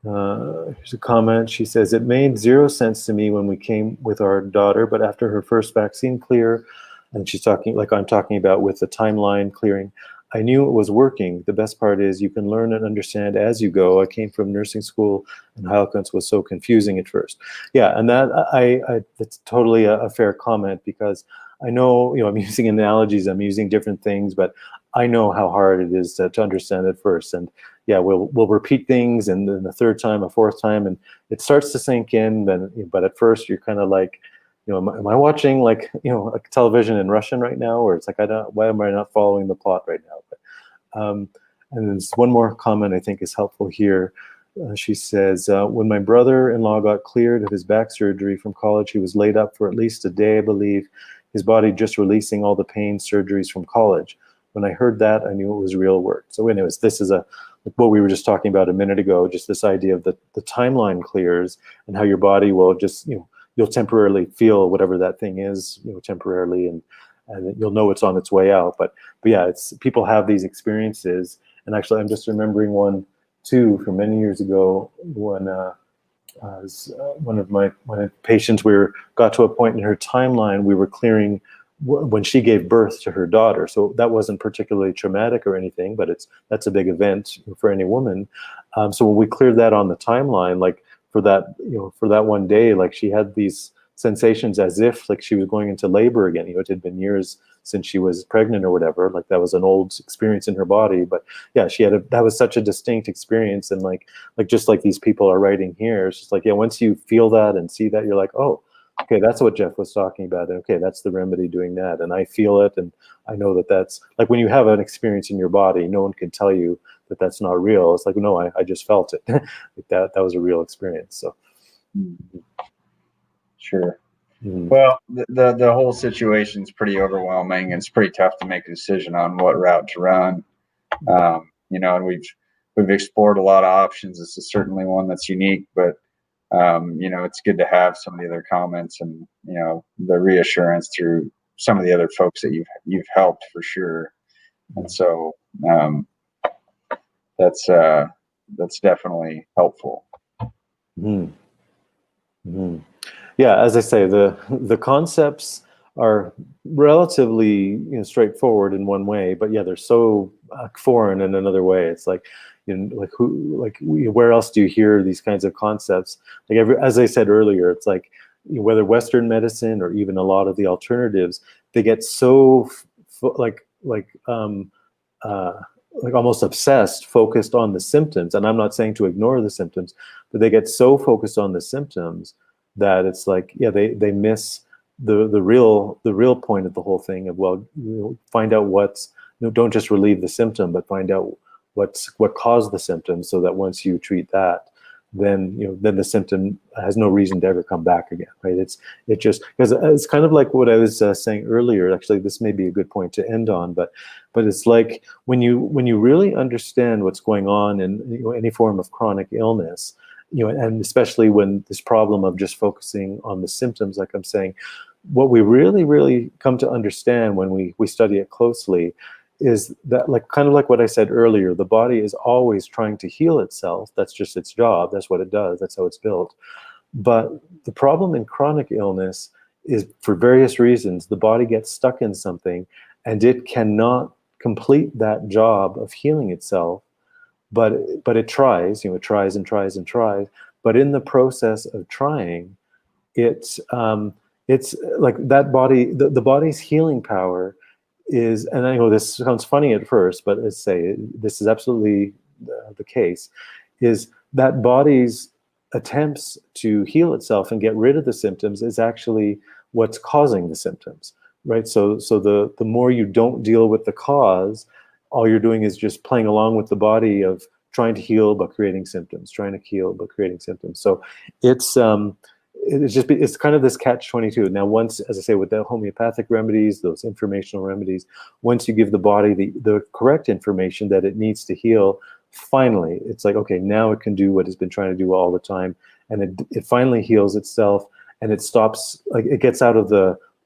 a comment. She says, "It made zero sense to me when we came with our daughter, but after her first vaccine clear," and she's talking like I'm talking about with the timeline clearing, "I knew it was working. The best part is you can learn and understand as you go. I came from nursing school, and Heilkunst was so confusing at first." Yeah, and that that's totally a fair comment, because I know, I'm using analogies, I'm using different things, but I know how hard it is to understand at first. And yeah, we'll repeat things, and then the third time, a fourth time, and it starts to sink in. But at first, you're kind of like, am I watching like television in Russian right now, or it's like why am I not following the plot right now? But, and there's one more comment I think is helpful here. She says, when my brother-in-law got cleared of his back surgery from college, he was laid up for at least a day, I believe. His body just releasing all the pain surgeries from college. When I heard that, I knew it was real work. So anyways, this is what we were just talking about a minute ago, just this idea of the timeline clears, and how your body will just, you'll temporarily feel whatever that thing is, temporarily, and you'll know it's on its way out. But yeah, people have these experiences. And actually, I'm just remembering one too from many years ago when one of my patients, got to a point in her timeline, we were clearing when she gave birth to her daughter. So that wasn't particularly traumatic or anything, but that's a big event for any woman. So when we cleared that on the timeline, like for that one day, like she had these sensations as if like she was going into labor again. It had been years since she was pregnant or whatever. Like that was an old experience in her body. But yeah, that was such a distinct experience. And like just like these people are writing here, it's just like, yeah, once you feel that and see that, you're like, oh, okay, that's what Jeff was talking about. Okay, that's the remedy doing that. And I feel it, and I know that's like when you have an experience in your body, no one can tell you that that's not real. It's like, no, I just felt it. Like that was a real experience. So sure. Well, the whole situation is pretty overwhelming, and it's pretty tough to make a decision on what route to run. And we've explored a lot of options. This is certainly one that's unique, but it's good to have some of the other comments and the reassurance through some of the other folks that you've helped for sure. And so that's definitely helpful. Yeah, as I say, the concepts are relatively straightforward in one way, but yeah, they're so foreign in another way. It's like, where else do you hear these kinds of concepts? Like as I said earlier, it's like whether Western medicine or even a lot of the alternatives, they get so almost obsessed, focused on the symptoms. And I'm not saying to ignore the symptoms, but they get so focused on the symptoms that it's like, yeah, they miss the real point of the whole thing of, well, find out don't just relieve the symptom, but find out what caused the symptom, so that once you treat that, then the symptom has no reason to ever come back again, right? It just, because it's kind of like what I was saying earlier. Actually, this may be a good point to end on, but it's like when you really understand what's going on in any form of chronic illness, and especially when this problem of just focusing on the symptoms, like I'm saying, what we really, really come to understand when we study it closely is that, like, kind of like what I said earlier, the body is always trying to heal itself. That's just its job. That's what it does. That's how it's built. But the problem in chronic illness is, for various reasons, the body gets stuck in something and it cannot complete that job of healing itself. But it tries, it tries and tries and tries. But in the process of trying, it's like that body, the body's healing power is, and I know this sounds funny at first, but let's say this is absolutely the case, is that body's attempts to heal itself and get rid of the symptoms is actually what's causing the symptoms, right? So the more you don't deal with the cause, all you're doing is just playing along with the body of trying to heal but creating symptoms, trying to heal but creating symptoms. So it's it's kind of this catch-22. Now, once, as I say, with the homeopathic remedies, those informational remedies, once you give the body the correct information that it needs to heal, finally, it's like, okay, now it can do what it's been trying to do all the time, and it finally heals itself, and it stops, like it gets out of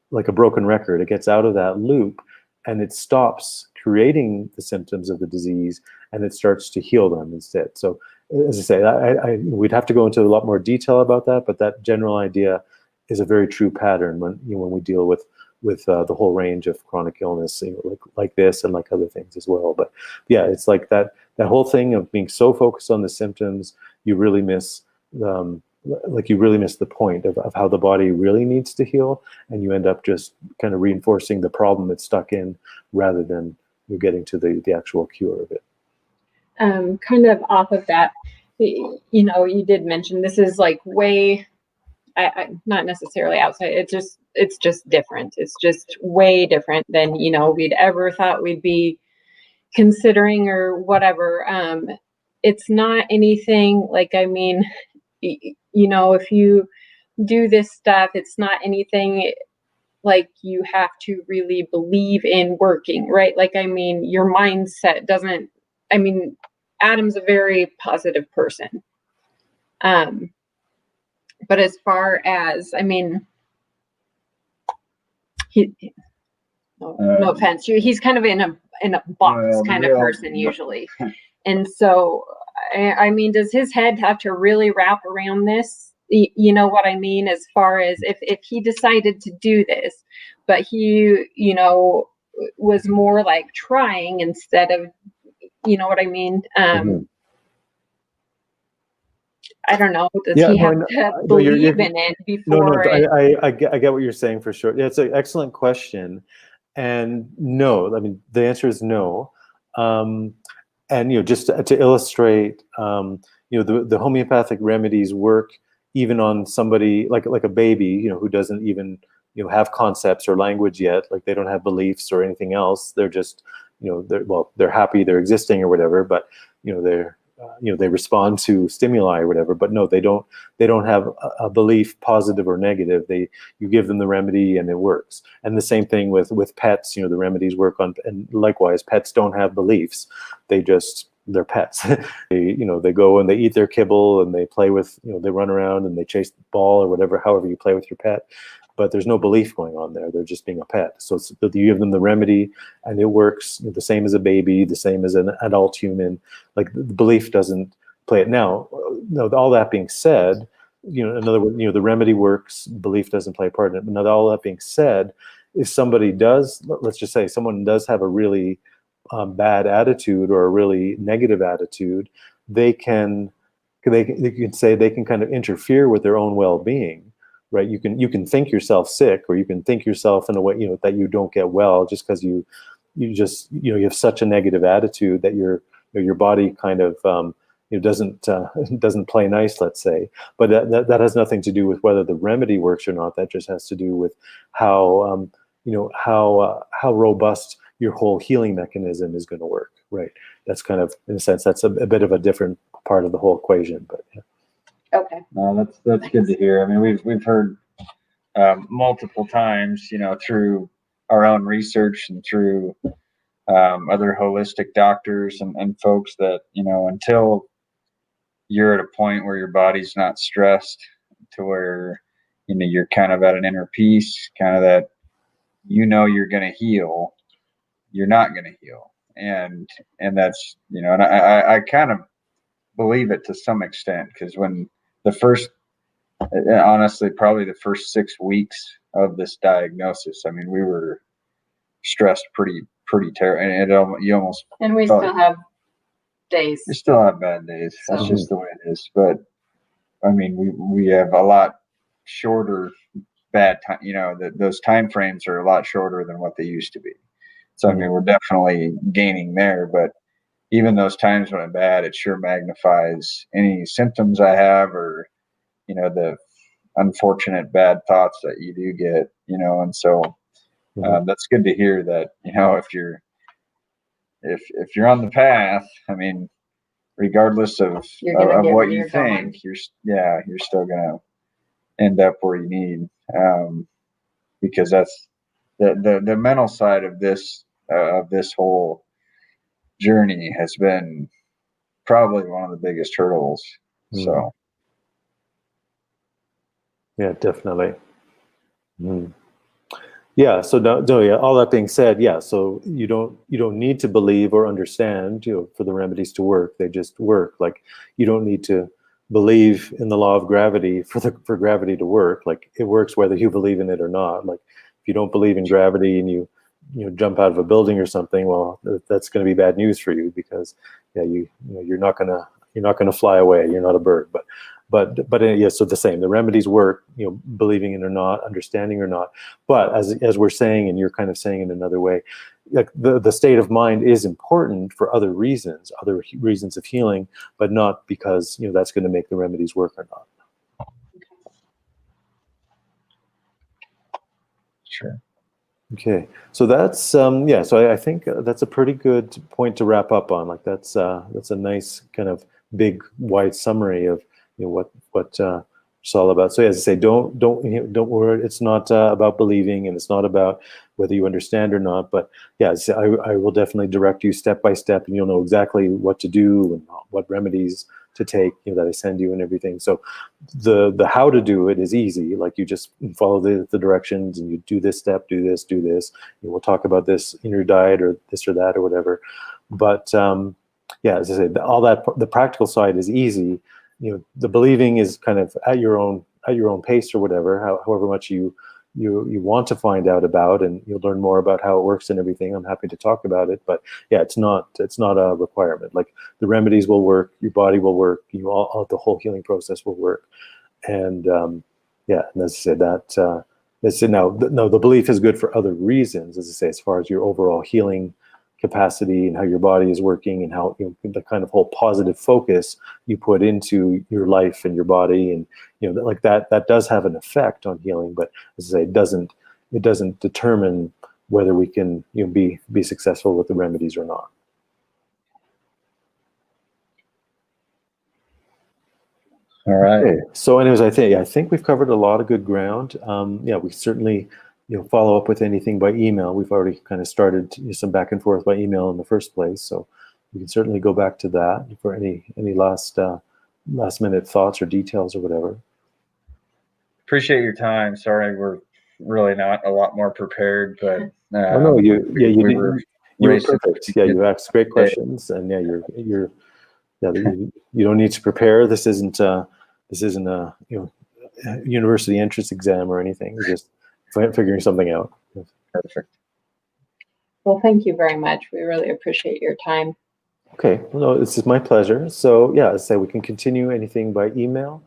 like a broken record, it gets out of that loop, and it stops creating the symptoms of the disease, and it starts to heal them instead. So, as I say, we'd have to go into a lot more detail about that, but that general idea is a very true pattern when we deal with the whole range of chronic illness, like this and like other things as well. But yeah, it's like that whole thing of being so focused on the symptoms, you really miss the point of how the body really needs to heal, and you end up just kind of reinforcing the problem it's stuck in rather than you're getting to the actual cure of it. Kind of off of that, you did mention this is like way, not necessarily outside. It's just different. It's just way different than we'd ever thought we'd be considering or whatever. It's not anything like, I mean, if you do this stuff, it's not anything like you have to really believe in working, right? Like, I mean, your mindset doesn't, I mean, Adam's a very positive person. But as far as, I mean, no offense, he's kind of in a box kind of person usually. And so, I mean, does his head have to really wrap around this? You know what I mean? As far as if he decided to do this, but he, was more like trying instead of, you know what I mean? I don't know. Does he have to believe in it before? No, I get what you're saying for sure. Yeah, it's an excellent question. And no, I mean, the answer is no. And, just to illustrate, the homeopathic remedies work even on somebody like a baby, who doesn't even, have concepts or language yet, like they don't have beliefs or anything else. They're just, they're happy they're existing or whatever, but, they respond to stimuli or whatever, but no, they don't have a belief, positive or negative. You give them the remedy and it works. And the same thing with pets, the remedies work on, and likewise, pets don't have beliefs. They're pets. They go and they eat their kibble and they play with, they run around and they chase the ball or whatever, however you play with your pet. But there's no belief going on there. They're just being a pet. So you give them the remedy and it works the same as a baby, the same as an adult human. Like the belief doesn't play it. Now, all that being said, in other words, the remedy works, belief doesn't play a part in it. But now, all that being said, if somebody does, let's just say someone does have a really bad attitude or a really negative attitude, they can say they can kind of interfere with their own well-being. Right, you can think yourself sick, or you can think yourself in a way that you don't get well just because you have such a negative attitude that your body kind of doesn't play nice, let's say. But that has nothing to do with whether the remedy works or not. That just has to do with how robust your whole healing mechanism is going to work. Right, that's kind of, in a sense, that's a bit of a different part of the whole equation. But yeah. Okay. That's good to hear. I mean, we've heard multiple times, through our own research and through other holistic doctors and folks that, until you're at a point where your body's not stressed, to where, you're kind of at an inner peace, kind of that, you're going to heal, you're not going to heal. And that's, and I kind of believe it to some extent, because when honestly, probably the first 6 weeks of this diagnosis, I mean, we were stressed pretty terrible. And you almost, and we still have days. We still have bad days. That's just the way it is. But I mean, we have a lot shorter bad time. Those time frames are a lot shorter than what they used to be. So I mean, we're definitely gaining there. But even those times when I'm bad, it sure magnifies any symptoms I have, or unfortunate bad thoughts that you do get, you know. And so that's good to hear that, you know, if you're on the path, I mean, regardless of what you think, you're still gonna end up where you need, because that's the mental side of this whole journey has been probably one of the biggest hurdles. So yeah, definitely. Yeah. So yeah. All that being said, yeah. So you don't need to believe or understand, you know, for the remedies to work. They just work. Like, you don't need to believe in the law of gravity for gravity to work. Like, it works whether you believe in it or not. Like, if you don't believe in gravity and you jump out of a building or something, well, that's going to be bad news for you, because yeah, you're not gonna fly away. You're not a bird. But yeah, so the same. The remedies work, you know, believing it or not, understanding or not. But as we're saying, and you're kind of saying in another way, like the state of mind is important for other reasons of healing, but not because, you know, that's going to make the remedies work or not. Sure. Okay, so that's yeah. So I think that's a pretty good point to wrap up on. Like, that's a nice kind of big wide summary of, you know, what it's all about. So as I say, don't worry. It's not about believing, and it's not about whether you understand or not. But yeah, I will definitely direct you step by step, and you'll know exactly what to do and what remedies to take, you know, that I send you and everything. So the how to do it is easy. Like, you just follow the directions, and you do this step, do this. And we'll talk about this in your diet, or this or that, or whatever. But yeah, as I say, all that, the practical side is easy. You know, the believing is kind of at your own pace, or whatever, however much you want to find out about, and you'll learn more about how it works and everything. I'm happy to talk about it, but yeah, it's not a requirement. Like, the remedies will work, your body will work, you know, all the whole healing process will work. And yeah, and as I said, the belief is good for other reasons, as I say, as far as your overall healing capacity and how your body is working, and how, you know, the kind of whole positive focus you put into your life and your body, and, you know, like that does have an effect on healing. But as I say, it doesn't determine whether we can, you know, be successful with the remedies or not. All right. Okay. So anyways, I think we've covered a lot of good ground. Yeah, we certainly, you know, follow up with anything by email. We've already kind of started, you know, some back and forth by email in the first place, so we can certainly go back to that for any last minute thoughts or details or whatever. Appreciate your time. Sorry, we're really not a lot more prepared, but Oh no, you were perfect. Yeah, you asked great today. questions, and yeah, you don't need to prepare. This isn't a you know, university entrance exam or anything. You're just figuring something out. Perfect. Well, thank you very much. We really appreciate your time. Okay, well, no, this is my pleasure. So yeah, as I say, we can continue anything by email.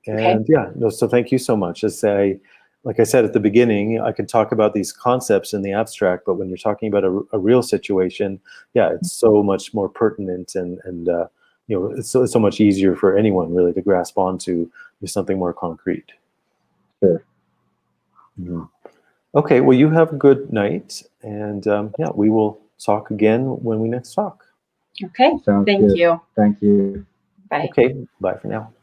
And yeah, no, so thank you so much. Like I said at the beginning, I can talk about these concepts in the abstract, but when you're talking about a real situation, yeah, it's so much more pertinent, and you know, it's so much easier for anyone really to grasp onto something more concrete. Sure. Mm-hmm. Okay, well, you have a good night, and yeah, we will talk again when we next talk. Okay, Sounds thank good. you. Thank you. Bye. Okay, bye for now.